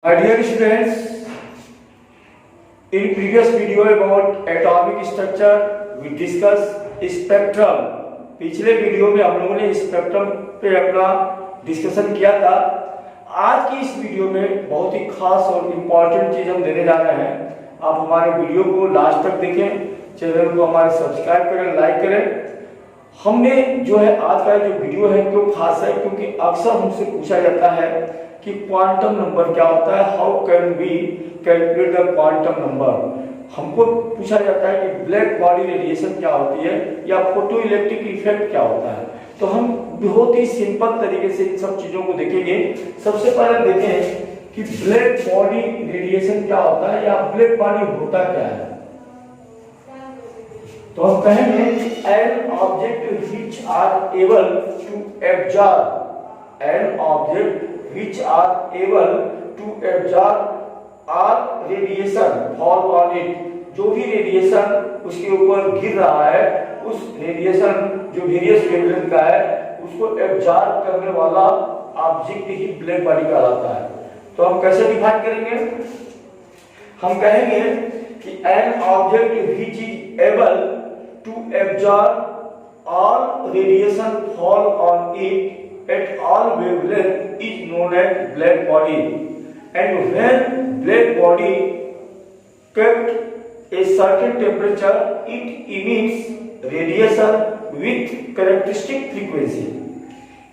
My dear students, in previous video about atomic structure we discuss spectrum. पिछले video में हम लोगों ने स्पेक्ट्रम पे अपना डिस्कशन किया था। आज की इस वीडियो में बहुत ही खास और इम्पोर्टेंट चीज हम देने जा रहे हैं। आप हमारे वीडियो को लास्ट तक देखें, चैनल को हमारे सब्सक्राइब करें, लाइक करें। हमने जो है आज का जो वीडियो है क्यों खास है, क्योंकि अक्सर हमसे पूछा जाता है कि क्वांटम नंबर क्या होता है, how can we calculate the quantum number. हमको पूछा जाता है कि ब्लैक बॉडी रेडिएशन क्या होती है या फोटो इलेक्ट्रिक इफेक्ट क्या होता है। तो हम बहुत ही सिंपल तरीके से इन सब चीजों को देखेंगे। सबसे पहले देखें कि ब्लैक बॉडी रेडिएशन क्या होता है या ब्लैक बॉडी होता क्या है। तो हम कहेंगे an object which are able to absorb, an object which are able to absorb are radiation fall on it. जो भी रेडिएशन उसके ऊपर गिर रहा है, उस रेडिएशन जो वेरियस वेवलेंथ का है उसको एब्जॉर्ब करने वाला ऑब्जेक्ट ही ब्लैक बॉडी कहलाता है। तो हम कैसे डिफाइन करेंगे, हम कहेंगे कि N object which is able to absorb all radiation fall on it at all wavelength is known as black body, and when black body kept a certain temperature it emits radiation with characteristic frequency।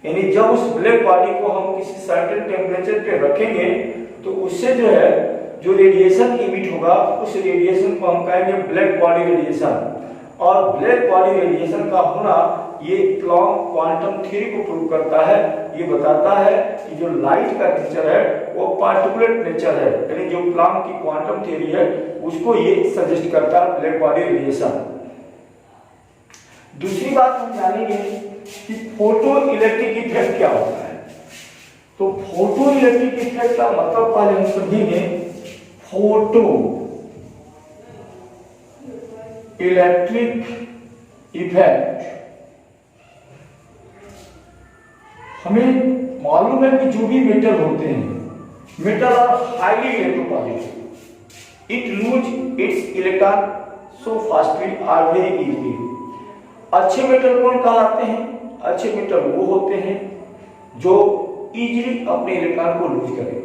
यानी जब उस black body को हम किसी certain temperature पे रखेंगे तो उससे जो है जो रेडिएशन इमिट होगा उस रेडिएशन को हम कहेंगे ब्लैक बॉडी रेडिएशन। और ब्लैक बॉडी रेडिएशन का होना ये क्वांटम थ्योरी को प्रूव करता है। ये बताता है कि जो लाइट का नेचर है वो पार्टिकुलेट नेचर है, यानी जो प्लांक की क्वांटम थ्योरी है उसको ये सजेस्ट करता है ब्लैक बॉडी रेडिएशन। दूसरी बात हम जानेंगे कि फोटो इलेक्ट्रिक इफेक्ट क्या होता है। तो फोटो इलेक्ट्रिक इफेक्ट का मतलब पहले हम समझेंगे। फोटो इलेक्ट्रिक इफेक्ट, हमें मालूम है कि जो भी मेटल होते हैं, metal are highly electropositive, it lose its electron so fastly are very easily. अच्छे मेटल कौन कहलाते हैं? अच्छे मेटल वो होते हैं जो इजीली अपने इलेक्ट्रॉन को लूज करें।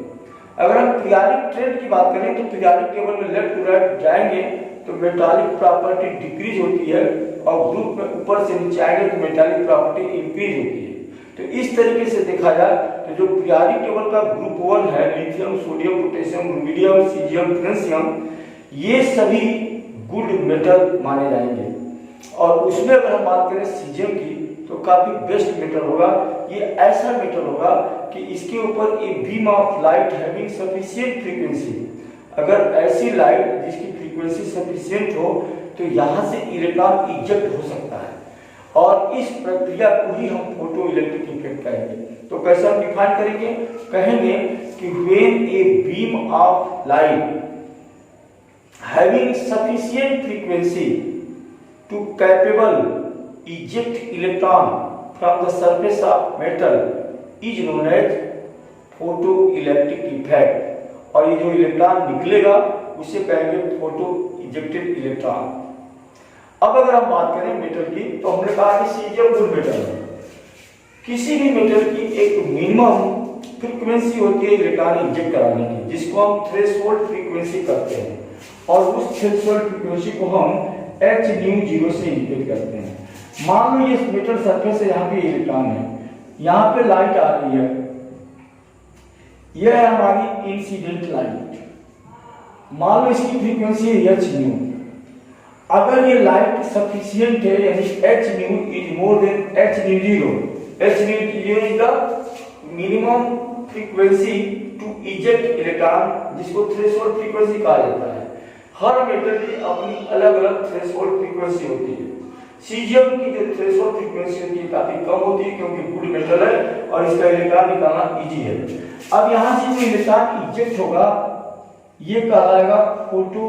अगर हम पीरियोडिक ट्रेंड की बात करें तो पीरियोडिक टेबल में लेफ्ट टू राइट जाएंगे तो मेटालिक प्रॉपर्टी डिक्रीज होती है और ग्रुप में ऊपर से नीचे आएंगे तो मेटालिक प्रॉपर्टी इंक्रीज होती है। तो इस तरीके से देखा जाए तो जो पीरियोडिक टेबल का ग्रुप 1 है, lithium, sodium, potassium, rubidium, caesium, francium, ये सभी गुड मेटल माने जाएंगे। और उसमें अगर हम बात करें सीजियम की तो काफी बेस्ट मेटल होगा। ये ऐसा मेटल होगा कि इसके ऊपर ए beam of light having sufficient frequency, अगर ऐसी लाइट जिसकी फ्रीक्वेंसी सफिशिएंट हो तो यहाँ से इलेक्ट्रॉन इजेक्ट हो सकता है और इस प्रक्रिया को ही हम फोटो इलेक्ट्रिक इफेक्ट कहेंगे। तो कैसे हम डिफाइन करेंगे, कहेंगे कि when a beam of light having sufficient frequency to capable eject electron from the surface of metal is known as photoelectric effect। और ये जो इलेक्ट्रॉन निकलेगा उसे कहेंगे फोटो इजेक्टेड इलेक्ट्रॉन। अब अगर हम बात करें मेटल की तो हमने कहा कि सीजियम गुड मेटल है। किसी भी मेटल की एक मिनिमम फ्रीक्वेंसी होती है इलेक्ट्रॉन इंजेक्ट कराने की, जिसको हम थ्रेशोल्ड फ्रीक्वेंसी कहते हैं, और उस थ्रेशोल्ड फ्रीक्वेंसी को हम h0 से इंडिकेट करते हैं। मान लो ये मेटल सरफेस है, यहाँ पे इलेक्ट्रॉन है, यहाँ पे लाइट आ रही है, यह है हमारी इंसिडेंट लाइट। मान लो इसकी फ्रीक्वेंसी है h0। अगर ये लाइट सफिशिएंट है यानी h0 is more than h0, h0 is the minimum frequency to eject electron, जिसको थ्रेशोल्ड फ्रीक्वेंसी कहा जाता है। हर मेटल की अपनी अलग अलग थ्रेशोल्ड फ्रीक्वेंसी होती है। सीजियम की जो थ्रेशोल्ड फ्रीक्वेंसी होती है काफी कम होती है क्योंकि गुड मेटल है और इसका इलेक्ट्रॉन निकालना इजी है। अब यहां से जो इलेक्ट्रॉन इजेक्ट होगा ये कहलाएगा फोटो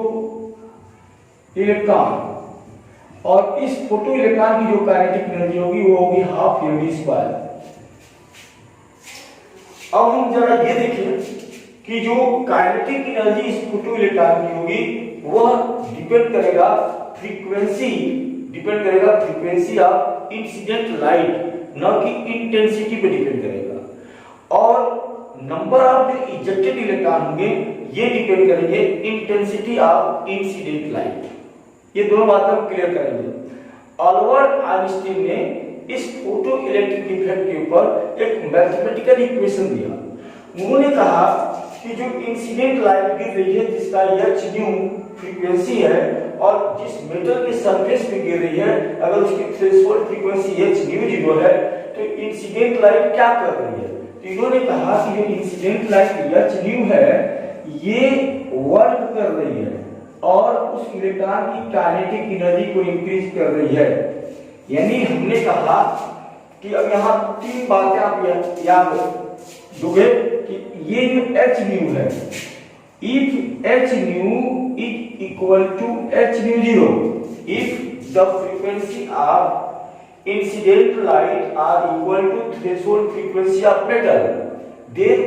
इलेक्ट्रॉन, और इस फोटो इलेक्ट्रॉन की जो काइनेटिक एनर्जी होगी वो होगी हाफ mv²। अब हम जरा ये देखिए कि जो काइनेटिक एनर्जी इस फोटो इलेक्ट्रॉन की होगी वह डिपेंड करेगा फ्रीक्वेंसी ऑफ इंसिडेंट लाइट, न कि इंटेंसिटी पे डिपेंड करेगा। और नंबर ऑफ जो इजेक्टेड इलेक्ट्रॉन होंगे ये डिपेंड करेंगे इंटेंसिटी ऑफ इंसिडेंट लाइट। ये दोनों बातें हम क्लियर करेंगे। अल्बर्ट आइंस्टीन ने इस फोटो इलेक्ट्रिक इफेक्ट के ऊपर एक मैथमेटिकल इक्वेशन दिया। उन्होंने कहा कि जो इंसिडेंट लाइट गिर रही है जिसका h न्यू फ्रीक्वेंसी है और जिस मेटल के सरफेस पे गिर रही है अगर उसकी थ्रेशोल्ड फ्रीक्वेंसी h न्यू 0 है तो इंसिडेंट लाइट क्या कर रही है? तो इन्होंने कहा कि जो इंसिडेंट लाइट h न्यू है ये वर्क कर रही है और उस इलेक्ट्रॉन की काइनेटिक एनर्जी को इंक्रीज कर रही है। यानी हमने कहा कि अब यहाँ तीन बातें आप याद दोगे कि ये जो h न्यू है, if h new is equal to h new 0, if the frequency of incident light are equal to threshold frequency of metal, then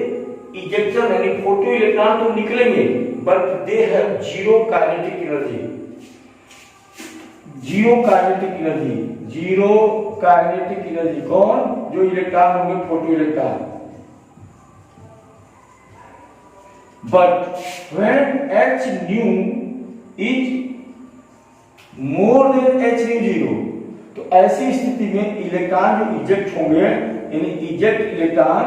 ejection यानी फोटो इलेक्ट्रॉन तो निकलेंगे but they have zero kinetic energy, zero kinetic energy. कौन? जो electron होंगे photo electron. But when h nu is more than h nu 0, तो ऐसी स्थिति में इलेक्ट्रॉन जो इजेक्ट होंगे यानी eject electron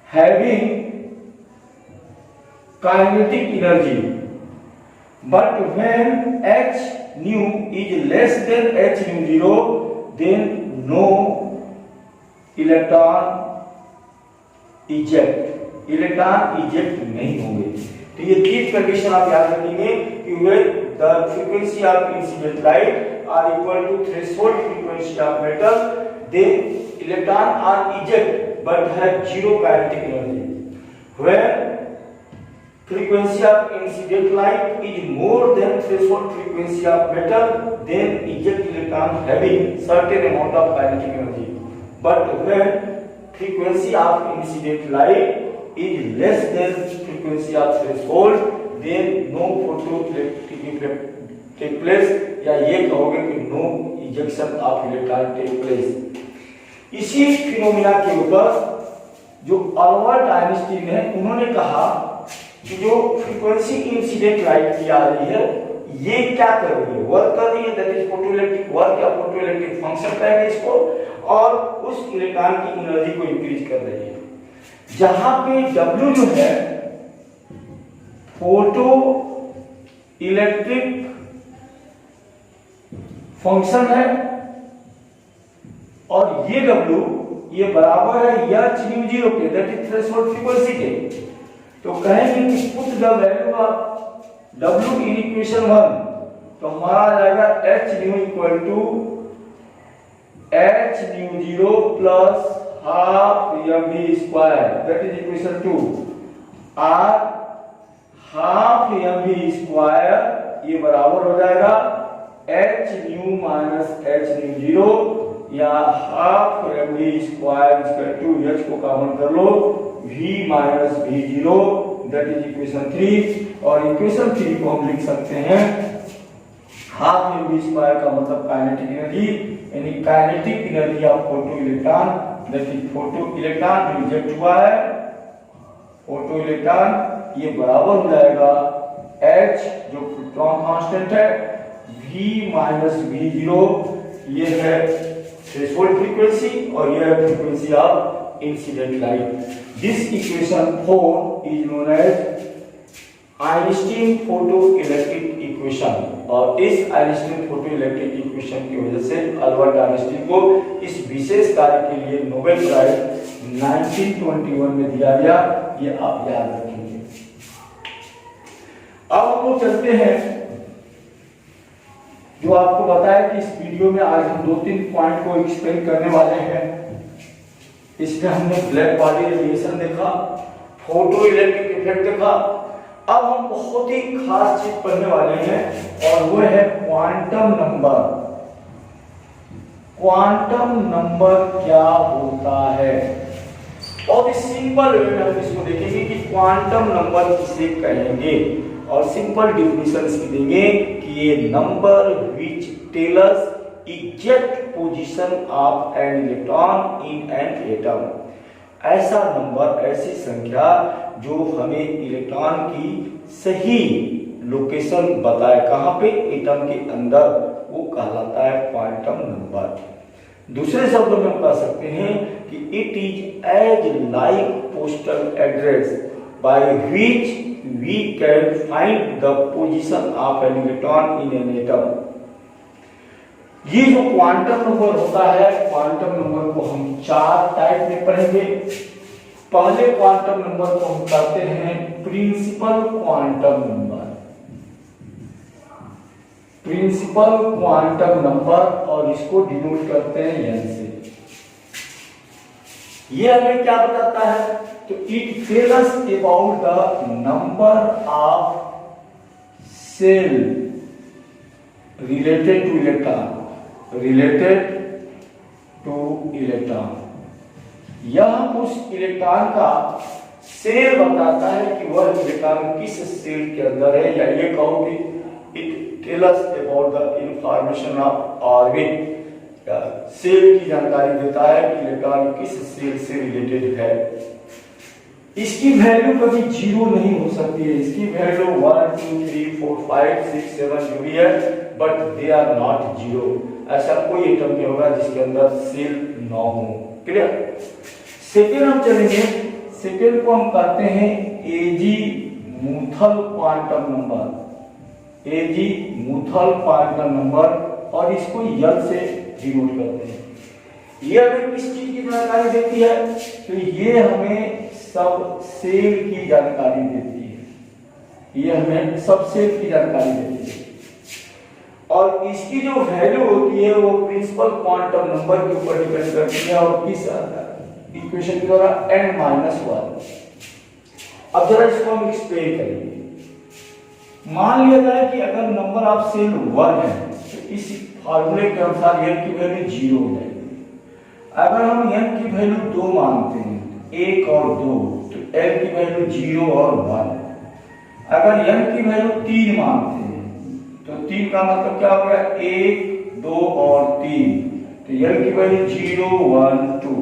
having kinetic energy, but when h nu is less than h nu 0, then no electron eject, electron eject नहीं होंगे। तो ये तीन कंडीशन आप याद रखेंगे कि when the frequency of incident light are equal to threshold frequency of metal, then electron are eject but have zero kinetic energy. When frequency of incident light is more than threshold frequency of metal, then eject electron having certain amount of kinetic energy. But when frequency of incident light is less than frequency of threshold, then no photoelectric effect take place, या ये कहोगे कि no ejection of electron take place। इसी phenomena के ऊपर जो Albert Einstein है उन्होंने कहा कि जो फ्रीक्वेंसी इंसिडेंट लाइट की आ रही है ये क्या कर रही है? वर्क कर रही है, दैट इज फोटोइलेक्ट्रिक वर्क या फोटोइलेक्ट्रिक फंक्शन कहेंगे इसको, और उस इलेक्ट्रॉन की एनर्जी को इंक्रीज कर रही है। जहां पे W जो है फोटो इलेक्ट्रिक फंक्शन है और ये W ये बराबर है h nu 0 के, दैट इज थ्रेशोल्ड फ्रीक्वेंसी के। तो कहेंगे कि put the value of W in equation 1, तो हमारा आ जाएगा h nu equal to h nu 0 plus half mv square, that is equation 2, r half mv square ये बराबर हो जाएगा h nu minus h nu 0 या half mv square equal to h को कॉमन कर लो v minus v0, that is equation 3। और equation 3 को हम लिख सकते हैं हाफ mv स्क्वायर का मतलब काइनेटिक एनर्जी, यानी kinetic energy of photo electron, that is photo electron जो रिजेक्ट हुआ है फोटो इलेक्ट्रॉन ये बराबर हो जाएगा h जो प्रोटॉन कांस्टेंट है v माइनस v0, ये है थ्रेशोल्ड फ्रीक्वेंसी और ये है frequency of incident light. This equation 4 is known as Einstein photo electric equation. और इस आइंस्टीन फोटो इलेक्ट्रिक इक्वेशन की वजह से अल्बर्ट आइंस्टीन को इस विशेष कार्य के लिए नोबेल प्राइज 1921 में दिया गया, ये आप याद रखेंगे। अब हम लोग चलते हैं जो आपको बताया कि इस वीडियो में आज हम 2-3 पॉइंट को एक्सप्लेन करने वाले हैं। इसमें हमने ब्लैक बॉडी रेडिएशन देखा, फोटो इलेक्ट्रिक इफेक्ट देखा। अब हम बहुत ही खास चीज पढ़ने वाले हैं और वो है क्वांटम नंबर। क्वांटम नंबर क्या होता है? और इस सिंपल वे में हम इसको देखेंगे कि क्वांटम नंबर किसे कहेंगे, और सिंपल डिफिनेशन इसकी देंगे कि ये number which tell us exact position of an electron in an atom. ऐसा नंबर, ऐसी संख्या जो हमें इलेक्ट्रॉन की सही लोकेशन बताए, कहां पे, एटम के अंदर, वो कहलाता है क्वांटम नंबर। दूसरे शब्दों में हम कह सकते हैं कि it is as like postal address by which we can find the position of an electron in an atom. ये जो क्वांटम नंबर होता है, क्वांटम नंबर को हम 4 टाइप में पढ़ेंगे। पहले क्वांटम नंबर को हम कहते हैं principal quantum number, principal quantum number, और इसको डिनोट करते हैं n से। ये हमें क्या बताता है, तो it tells us about the number of shell related to electron, related to electron. यह उस इलेक्ट्रॉन का सेल बताता है कि वह इलेक्ट्रॉन किस सेल के अंदर है, या ये कहो कि it tells us about the information of orbit, shell की जानकारी देता है कि इलेक्ट्रॉन किस सेल से रिलेटेड है। इसकी वैल्यू कभी 0 नहीं हो सकती है, इसकी वैल्यू 1 2 3 4 5 6 7 जो भी है, बट दे आर नॉट 0। ऐसा कोई एटम नहीं होगा जिसके अंदर सेल ना हो। क्लियर। सेकेंड हम चलेंगे, सेकेंड को हम कहते हैं azimuthal quantum number, azimuthal quantum number, और इसको यल से डिनोट करते हैं। ये हमें किस चीज की जानकारी देती है, तो ये हमें सब सेल की जानकारी देती है, ये हमें सब सेल की जानकारी देती है। और इसकी जो वैल्यू होती है वो प्रिंसिपल क्वांटम नंबर के ऊपर डिपेंड करती है, और किस इक्वेशन के द्वारा n-1। अब जरा इसको हम एक्सप्लेन करेंगे। मान लिया जाए कि अगर नंबर ऑफ सेल 1 है, तो इस फार्मूले के अनुसार n की वैल्यू 0 हो जाएगी। अगर हम n की वैल्यू 2 मानते हैं, 1 और 2, तो n की वैल्यू 0 और 1। अगर n की वैल्यू 3 मानते हैं, तो 3 का मतलब क्या हो गया, 1 2 और 3, तो n की वैल्यू 0 1 2।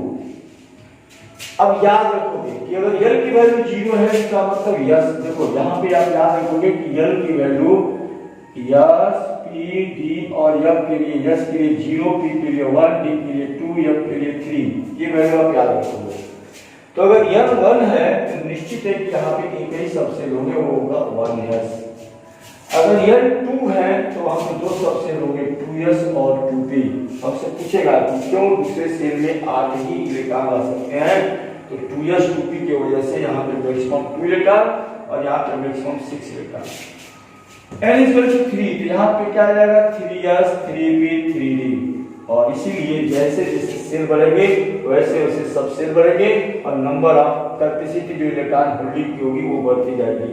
अब याद रखोगे कि अगर l की वैल्यू 0 है, इसका मतलब यस, देखो यहां पे आप याद रखोगे कि l की वैल्यू यस p d और f के लिए, यस के लिए 0, p के लिए 1, d के लिए 2, f के लिए 3, ये वैल्यू आप याद रखोगे। तो अगर n 1 है तो निश्चित है कि यहाँ पे एक ही सबसेल होंगे, वो होगा 1s। अगर n 2 है तो वहां पे 2 सबसेल होंगे, 2s और 2p। हमसे पूछेगा कि क्यों दूसरे सेल में 8 ही इलेक्ट्रॉन आ सकते हैं, तो 2s 2p की वजह से यहाँ पे मैक्सिमम 2 इलेक्ट्रॉन और यहाँ पे मैक्सिमम 6 इलेक्ट्रॉन। n = 3, तो यहाँ पे क्या आ जाएगा, 3s 3p 3d। और इसीलिए जैसे जैसे सेल बढ़ेंगे वैसे वैसे सब सेल बढ़ेंगे, और नंबर ऑफ कैपेसिटी जो इलेक्ट्रॉन होल्डिंग की होगी वो बढ़ती जाएगी।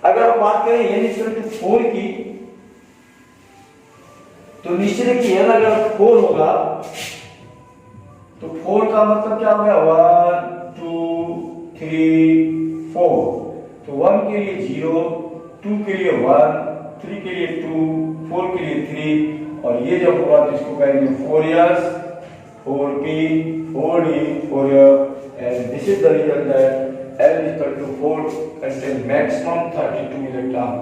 अगर हम बात करें n = 4 की, तो निश्चित है कि n अगर 4 होगा तो 4 का मतलब क्या हो गया, 1 2 3 4। तो 1 के लिए 0, 2 के लिए 1, 3 के लिए 2, 4 के लिए 3, और ये जब होगा तो इसको कहेंगे 4s 4p 4d 4f, and this is the reason that L = 4 contain maximum 32 electron.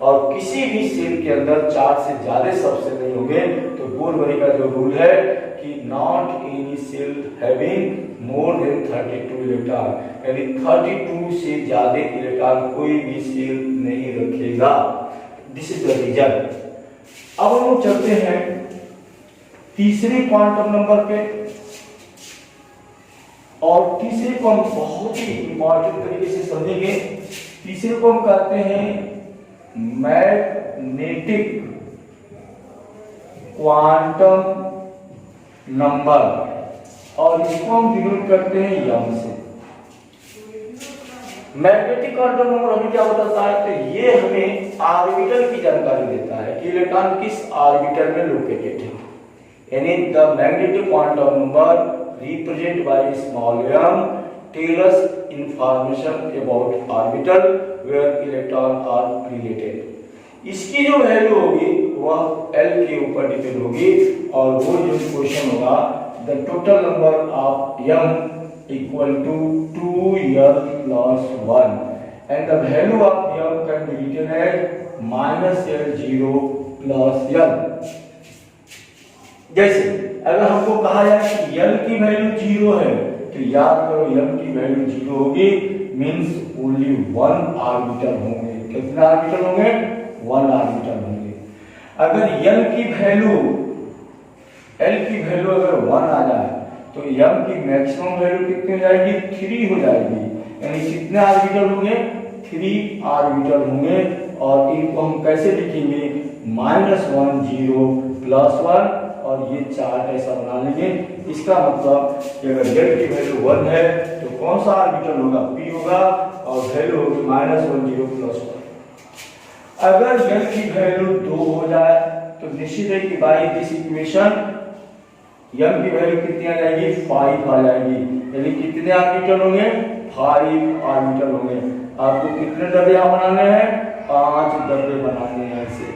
और किसी भी सेल के अंदर 4 से ज्यादा सबसेल नहीं होंगे। तो बोरबरी का जो रूल है कि not any shell having more than 32 electron, यानी 32 से ज्यादा इलेक्ट्रॉन कोई भी सेल नहीं रखेगा। This is the reason. अब हम चलते हैं तीसरे क्वांटम नंबर पे, और तीसरे को हम बहुत ही इंपॉर्टेंट तरीके से समझेंगे। तीसरे को हम कहते हैं मैग्नेटिक क्वांटम नंबर, और इसको हम डिनोट करते हैं m से। मैग्नेटिक क्वांटम नंबर हमें क्या बताता है, तो ये हमें ऑर्बिटल की जानकारी देता है कि इलेक्ट्रॉन किस ऑर्बिटल में लोकेटेड है। यानी the magnetic quantum number represented by small m tell us information about orbital where electron are related। इसकी जो वैल्यू होगी वह L के ऊपर डिपेंड होगी और वो जो क्वेश्चन होगा the total number of m equal to 2l plus 1 and the value of m can be written as -L0 plus l। जैसे अगर हमको कहा जाए कि l की वैल्यू 0 है तो याद करो m की वैल्यू 0 होगी मींस ओनली 1 ऑर्बिटल होंगे। कितने ऑर्बिटल होंगे? 1 ऑर्बिटल होंगे। अगर l की वैल्यू अगर 1 आ जाए तो m की मैक्सिमम वैल्यू कितनी हो जाएगी? 3 हो जाएगी। यानी कितने ऑर्बिटल होंगे? 3 ऑर्बिटल होंगे और इनको हम कैसे लिखेंगे? -1 0 प्लस 1 और ये चार्ट ऐसा बना लेंगे। इसका मतलब कि अगर z की वैल्यू 1 है तो कौन सा ऑर्बिटल होगा? p होगा और वैल्यू होगी -1 0 प्लस 1। अगर z की वैल्यू 2 हो जाए तो निश्चित है कि बाय दिस इक्वेशन m की वैल्यू कितनी आ जाएगी? 5 आ जाएगी। यानी कितने ऑर्बिटल होंगे? 5 ऑर्बिटल होंगे। आपको कितने डब्बे यहाँ बनाने हैं? 5 डब्बे बनाने हैं ऐसे।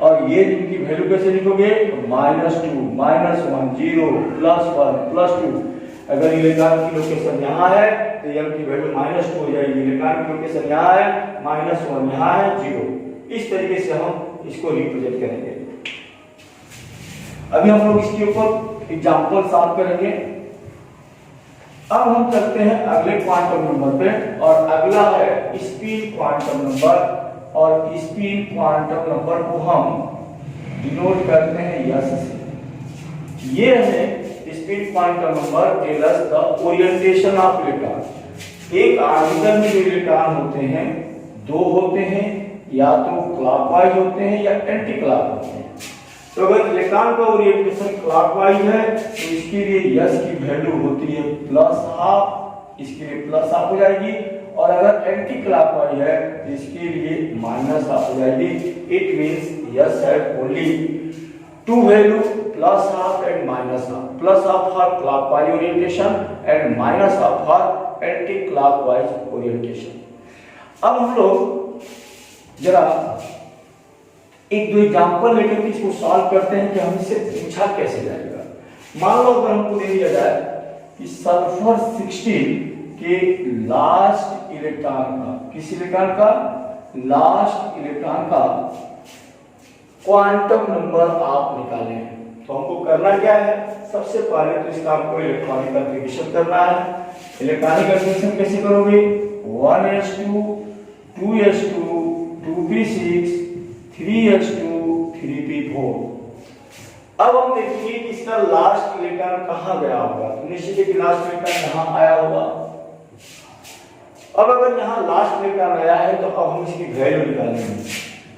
और ये इनकी वैल्यू कैसे लिखोगे? -2 -1 0 प्लस 1 प्लस 2। अगर इलेक्ट्रॉन की लोकेशन यहाँ है तो m की वैल्यू -2 हो जाएगी। इलेक्ट्रॉन की लोकेशन यहाँ है -1, यहाँ है 0। इस तरीके से हम इसको रिप्रेजेंट करेंगे। अभी हम लोग इसके ऊपर एग्जांपल सॉल्व करेंगे। अब हम चलते हैं अगले क्वांटम नंबर पे और अगला है स्पिन क्वांटम नंबर और स्पिन क्वांटम नंबर को हम डिनोट करते हैं s से। ये है spin quantum number tell us the orientation of electron. एक ऑर्बिटल में जो इलेक्ट्रॉन होते हैं 2 होते हैं, या तो क्लॉकवाइज होते हैं या एंटी क्लॉक होते हैं। तो अगर इलेक्ट्रॉन का ओरिएंटेशन क्लॉकवाइज है तो इसके लिए s की वैल्यू होती है +12, इसके लिए +12 हो जाएगी। और अगर एंटी क्लॉकवाइज है तो इसके लिए -12 हो जाएगी। It means s have only 2 value +12 and -12। +12 for clockwise orientation and -12 for anti clockwise orientation. अब हम लोग जरा एक दो एग्जांपल लेकर के इसको सॉल्व करते हैं कि हमसे पूछा कैसे जाएगा। मान लो अगर हमको दे दिया जाए कि सल्फर 16 के लास्ट इलेक्ट्रॉन का, किस इलेक्ट्रॉन का? लास्ट इलेक्ट्रॉन का क्वांटम नंबर आप निकालें। तो हमको करना क्या है? सबसे पहले तो इसका आपको इलेक्ट्रॉनिक कन्फिगरेशन करना है। इलेक्ट्रॉनिक कन्फिगरेशन कैसे करोगे? 1s2 2s2 2p6 3s2 3p4। अब हम देखेंगे कि इसका लास्ट इलेक्ट्रॉन कहां गया होगा। तो निश्चित है कि लास्ट इलेक्ट्रॉन यहां आया होगा। अब अगर यहां लास्ट इलेक्ट्रॉन आया है तो अब हम इसकी वैल्यू निकालेंगे।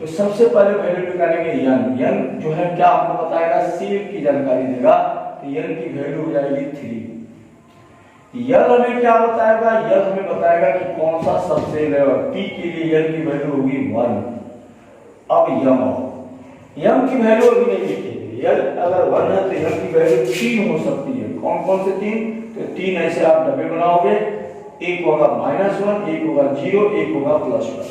तो सबसे पहले वैल्यू निकालेंगे n जो है क्या आपको बताएगा? सील की जानकारी देगा। तो n की वैल्यू हो जाएगी 3। L हमें क्या बताएगा? L हमें बताएगा कि कौन सा सबसे p के लिए L की वैल्यू होगी 1। अब m की वैल्यू अभी नहीं लिखेंगे। L अगर 1 है तो m की वैल्यू 3 हो सकती है। कौन कौन से 3? तो 3 ऐसे आप डब्बे बनाओगे। एक होगा -1, एक होगा 0, एक होगा +1।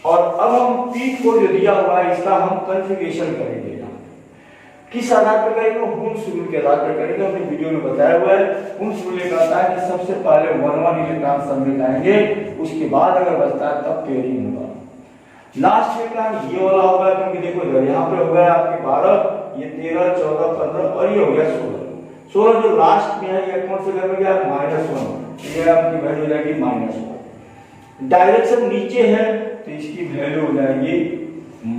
और अब हम p को जो दिया हुआ है इसका हम कॉन्फ़िगरेशन करेंगे। किस आधार पर करेंगे? हुन्स रूल के आधार पर करेंगे। हमने वीडियो में बताया हुआ है। हुन्स रूल ये कहता है कि सबसे पहले 1 इलेक्ट्रॉन सबमिट आएंगे, उसके बाद अगर बचता है तब पेयरिंग होगा। लास्ट इलेक्ट्रॉन ये वाला होगा, क्योंकि देखो यहाँ पे हो गया आपके 12, ये 13 14 15 और ये हो गया 16। 16 जो लास्ट में है ये कौन से घर में गया? -1। ये आपकी वैल्यू हो जाएगी -1। डायरेक्शन नीचे है तो इसकी वैल्यू हो जाएगी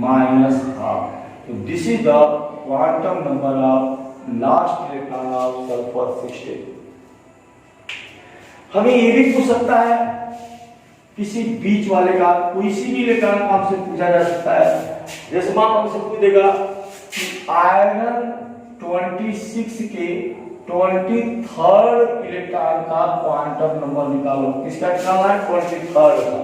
-12। तो this is the quantum number of last electron of sulphur 16। हमें ये भी पूछ सकता है किसी बीच वाले का, कोई सी भी इलेक्ट्रॉन का हमसे पूछा जा सकता है। जैसे मान हमसे पूछ देगा कि आयरन 26 के 23rd इलेक्ट्रॉन का क्वांटम नंबर निकालो। किसका निकालना है? 23rd का।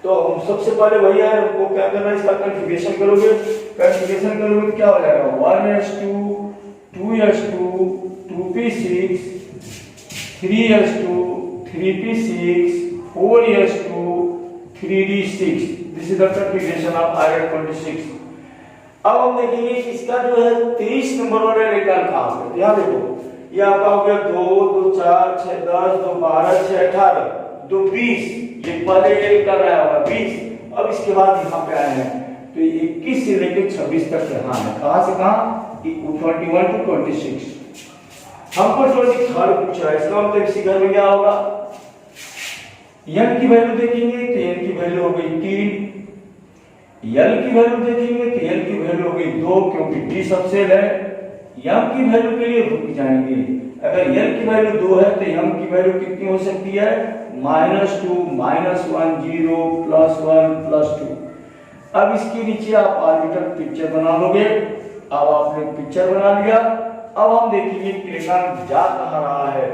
तो हम सबसे पहले वही है, हमको क्या करना है? इसका कॉन्फ़िगरेशन करोगे। कॉन्फ़िगरेशन करोगे तो क्या हो जाएगा? 1s2 2s2 2p6 3s2 3p6 4s2 3d6। This is the configuration of iron 26। अब हम देखेंगे कि इसका जो है 23 नंबर वाला इलेक्ट्रॉन कहां पे। यहां देखो, ये आपका हो गया 2 2 4 6 10 2 12 6 18 2 20। ये पहले इलेक्ट्रॉन आया होगा 20। अब इसके बाद यहाँ पे आए हैं तो 21 से लेकर 26 तक यहाँ है। कहां से कहां? 21 to 26। हमको 23 पूछा है, इसका मतलब इसी घर में क्या होगा? n की वैल्यू देखेंगे तो n की वैल्यू हो गई 3, l की वैल्यू देखेंगे तो l की वैल्यू हो गई 2 क्योंकि d सबसेल है। m की वैल्यू के लिए रुक जाएंगे। अगर l की वैल्यू 2 है तो m की वैल्यू कितनी हो सकती है? -2 -1 0 +1 +2। अब इसके नीचे आप ऑर्बिटल पिक्चर बना लोगे। अब आपने पिक्चर बना लिया। अब हम देखेंगे इलेक्ट्रॉन जा कहां रहा है।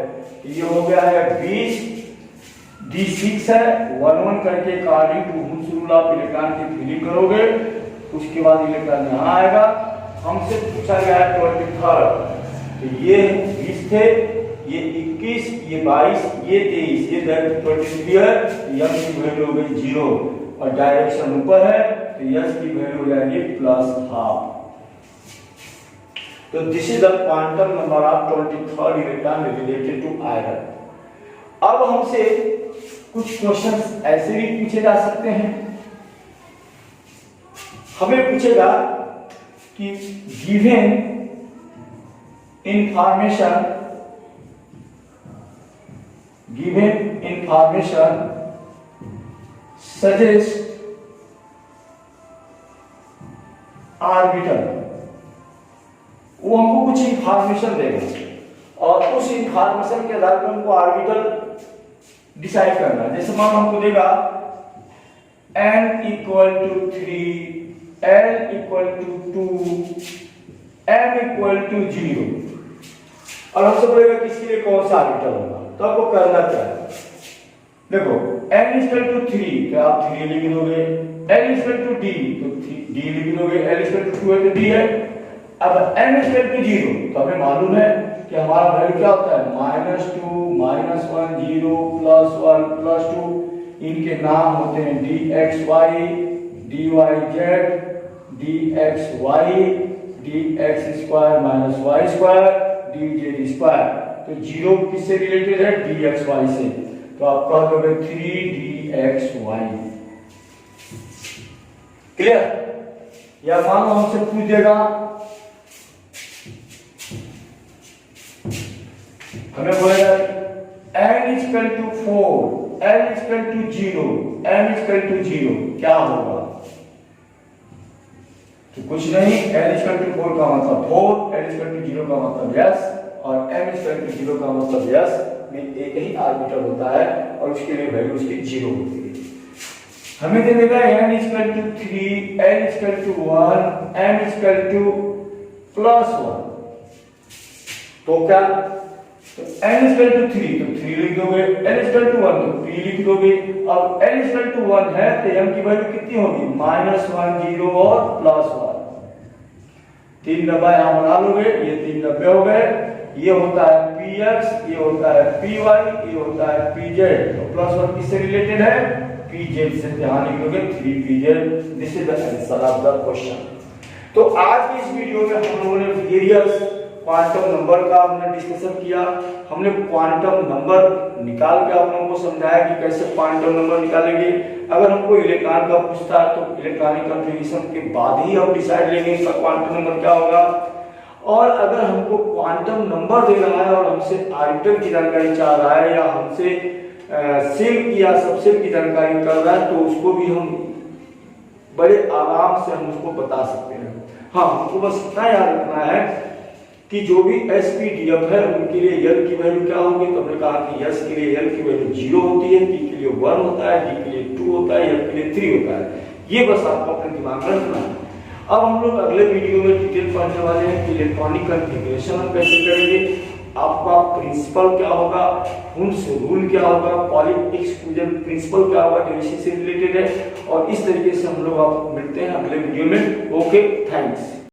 ये हो गया है 20, d6 है 1 1 करके अकॉर्डिंग टू हुम्स रूल आप इलेक्ट्रॉन की फिलिंग करोगे। उसके बाद इलेक्ट्रॉन यहां आएगा। हमसे पूछा गया है 23। तो ये 20 थे, ये 21, ये 22, ये 23, ये 23 है। m की वैल्यू हो गई 0 और डायरेक्शन ऊपर है तो s की वैल्यू हो जाएगी +12। तो this is the quantum number of 23rd electron related to iron. अब हमसे कुछ क्वेश्चंस ऐसे भी पूछे जा सकते हैं। हमें पूछेगा कि गिवन इंफॉर्मेशन सजेस्ट ऑर्बिटल। वो हमको कुछ इंफॉर्मेशन देगा और उस इंफॉर्मेशन के आधार पर हमको ऑर्बिटल डिसाइड करना है। जैसे मान हमको देगा n = 3, l = 2, m = 0 और हमसे बोलेगा किसके लिए कौन सा ऑर्बिटल होगा। तो आपको करना क्या है? देखो n = 3 तो आप 3 लिख दोगे, l = d तो d लिख दोगे, l = 2 है तो d है। अब m = 0 तो हमें मालूम है कि हमारा वैल्यू क्या होता है? -2 -1 0 +1 +2। इनके नाम होते हैं dxy dyz dxy dx² - y² dz²। तो 0 किससे रिलेटेड है? dxy से। तो आप कह दोगे 3dxy। क्लियर? या मान लो हमसे पूछ देगा, हमें बोलेगा n = 4 l = 0 m = 0 क्या होगा? तो कुछ नहीं, l = 4 का मतलब 4, l = 0 का मतलब yes और m = 0 का मतलब yes में एक ही ऑर्बिटल होता है और उसके लिए वैल्यू उसकी 0 होती है। हमें दे देगा n = 3 l = 1 m = +1। तो क्या? तो n = 3 तो 3 लिख दोगे, l = 1 तो p लिख दोगे। अब l = 1 है तो m की वैल्यू कितनी होगी? -1 0 और +1। 3 डब्बा यहां बना लोगे, ये 3 डब्बे हो गए। ये होता है px, ये होता है py, ये होता है pz। तो +1 किससे रिलेटेड है? pz से। यहां लिख दोगे 3pz। This is the answer of the question. तो आज की इस वीडियो में हम लोगों ने वेरियस क्वांटम नंबर का हमने डिस्कशन किया। हमने क्वांटम नंबर निकाल के आप लोगों को समझाया कि कैसे क्वांटम नंबर निकालेंगे। अगर हमको इलेक्ट्रॉन का पूछता है तो इलेक्ट्रॉनिक कन्फिगरेशन के बाद ही हम डिसाइड लेंगे इसका क्वांटम नंबर क्या होगा। और अगर हमको क्वांटम नंबर दे रहा है और हमसे ऑर्बिटल की जानकारी चाह रहा है या हमसे सेल की या सबसेल की जानकारी कर रहा है तो उसको भी हम बड़े आराम से हम उसको बता सकते हैं। हाँ, हमको बस इतना याद रखना है कि जो भी SPDF है उनके लिए l की वैल्यू क्या होगी। तो हमने कहा कि s के लिए l की वैल्यू 0 होती है, p के लिए 1 होता है, d के लिए 2 होता है, f के लिए 3 होता है। ये बस आपको अपने दिमाग में रखना है। अब हम लोग अगले वीडियो में डिटेल पढ़ने वाले हैं कि इलेक्ट्रॉनिक कन्फिगरेशन हम कैसे करेंगे, आपका प्रिंसिपल क्या होगा, हुम्स रूल क्या होगा, पॉलिट एक्सक्लूजन प्रिंसिपल क्या होगा जो इसी से रिलेटेड है। और इस तरीके से हम लोग आप मिलते हैं अगले वीडियो में। Okay, thanks.